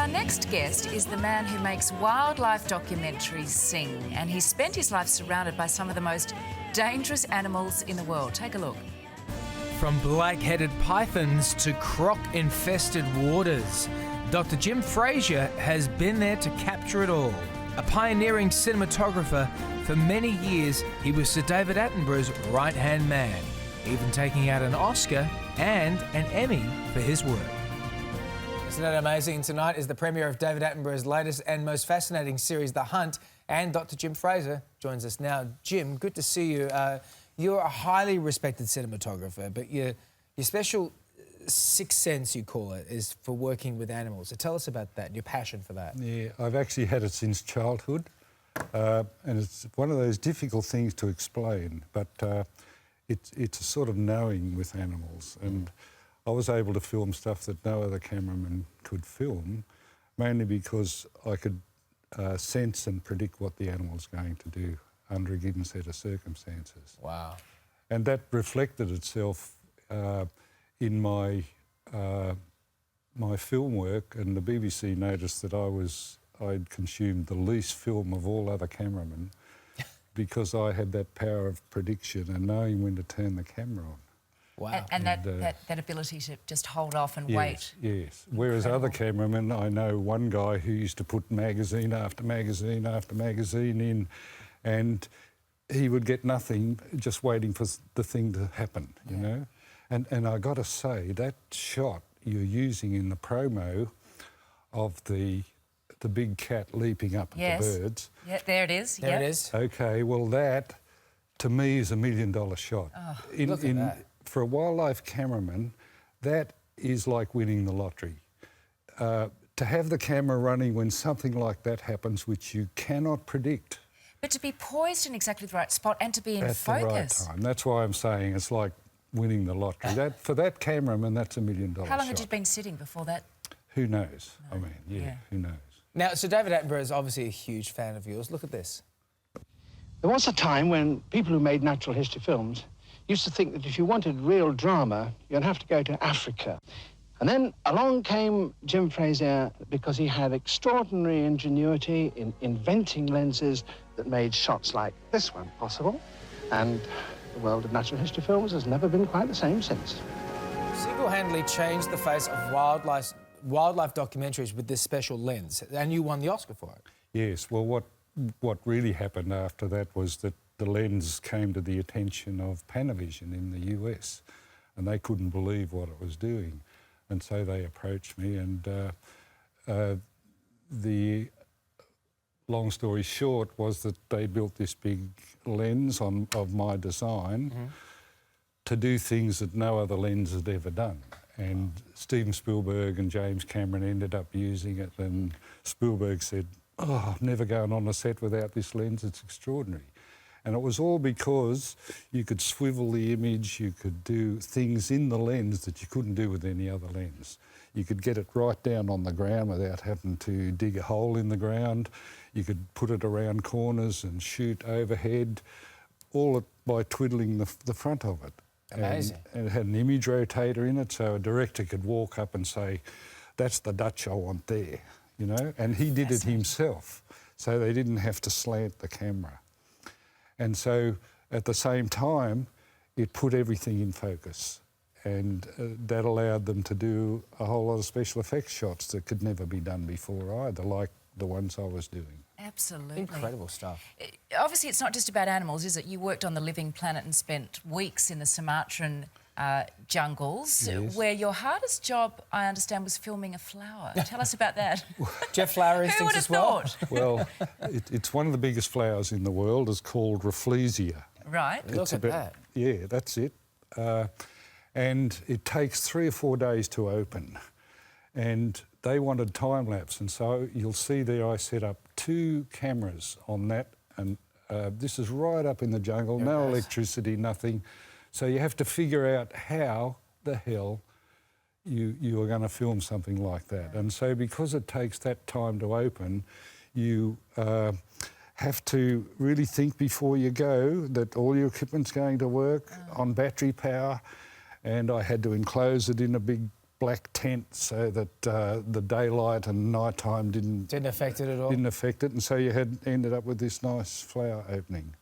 Our next guest is the man who makes wildlife documentaries sing, and he's spent his life surrounded by some of the most dangerous animals in the world. Take a look. From black-headed pythons to croc-infested waters, Dr Jim Frazier has been there to capture it all. A pioneering cinematographer, for many years he was Sir David Attenborough's right-hand man, even taking out an Oscar and an Emmy for his work. Isn't that amazing? Tonight is the premiere of David Attenborough's latest and most fascinating series, The Hunt, and Dr Jim Frazier joins us now. Jim, good to see you. You're a highly respected cinematographer, but your special sixth sense, you call it, is for working with animals. So tell us about that, your passion for that. Yeah, I've actually had it since childhood, and it's one of those difficult things to explain, but it's a sort of knowing with animals, and I was able to film stuff that no other cameraman could film, mainly because I could sense and predict what the animal's going to do under a given set of circumstances. Wow. And that reflected itself in my my film work, and the BBC noticed that I'd consumed the least film of all other cameramen because I had that power of prediction and knowing when to turn the camera on. Wow. And that ability to just hold off and wait. Yes. Whereas other cameramen, I know one guy who used to put magazine after magazine after magazine in, and he would get nothing just waiting for the thing to happen, you know? And I got to say, that shot you're using in the promo of the big cat leaping up at the birds. Yeah, there it is. There it is. OK, well, that, to me, is $1 million shot. Oh, look at that. For a wildlife cameraman, that is like winning the lottery. To have the camera running when something like that happens, which you cannot predict. But to be poised in exactly the right spot and to be in focus. At the right time. That's why I'm saying it's like winning the lottery. For that cameraman, that's $1 million shot. How long had you been sitting before that? Who knows? No. I mean, who knows? Now, Sir David Attenborough is obviously a huge fan of yours. Look at this. There was a time when people who made natural history films used to think that if you wanted real drama, you'd have to go to Africa. And then along came Jim Frazier because he had extraordinary ingenuity in inventing lenses that made shots like this one possible. And the world of natural history films has never been quite the same since. Single-handedly changed the face of wildlife documentaries with this special lens, and you won the Oscar for it. Yes, well, what really happened after that was that the lens came to the attention of Panavision in the US, and they couldn't believe what it was doing. And so they approached me, and the long story short was that they built this big lens of my design to do things that no other lens had ever done. And Steven Spielberg and James Cameron ended up using it, and Spielberg said, "Oh, I've never gone on a set without this lens, it's extraordinary." And it was all because you could swivel the image, you could do things in the lens that you couldn't do with any other lens. You could get it right down on the ground without having to dig a hole in the ground. You could put it around corners and shoot overhead, all by twiddling the front of it. Amazing. And it had an image rotator in it, so a director could walk up and say, "That's the Dutch I want there," you know? And he did it himself, so they didn't have to slant the camera. And so, at the same time, it put everything in focus, and that allowed them to do a whole lot of special effects shots that could never be done before either, like the ones I was doing. Absolutely. Incredible stuff. Obviously, it's not just about animals, is it? You worked on The Living Planet and spent weeks in the Sumatran jungles, where your hardest job, I understand, was filming a flower. Tell us about that. Jeff Flower Who would instincts have as well. thought? Well, it's one of the biggest flowers in the world. It's called Rafflesia. Right. Look at that. Yeah, that's it. And it takes 3 or 4 days to open. And they wanted time-lapse, and so you'll see there I set up 2 cameras on that, and this is right up in the jungle, no electricity, nothing. So you have to figure out how the hell you are going to film something like that. And so because it takes that time to open, you have to really think before you go that all your equipment's going to work on battery power, and I had to enclose it in a big black tent so that the daylight and nighttime Didn't affect it at all? didn't affect it, and so you had ended up with this nice flower opening.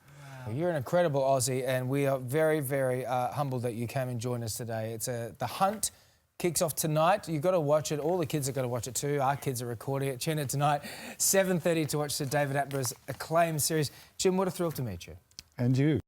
Well, you're an incredible Aussie, and we are very, very humbled that you came and joined us today. It's The Hunt kicks off tonight. You've got to watch it. All the kids are going to watch it too. Our kids are recording it. Tune in tonight, 7:30 to watch the David Attenborough's acclaimed series. Jim, what a thrill to meet you. And you.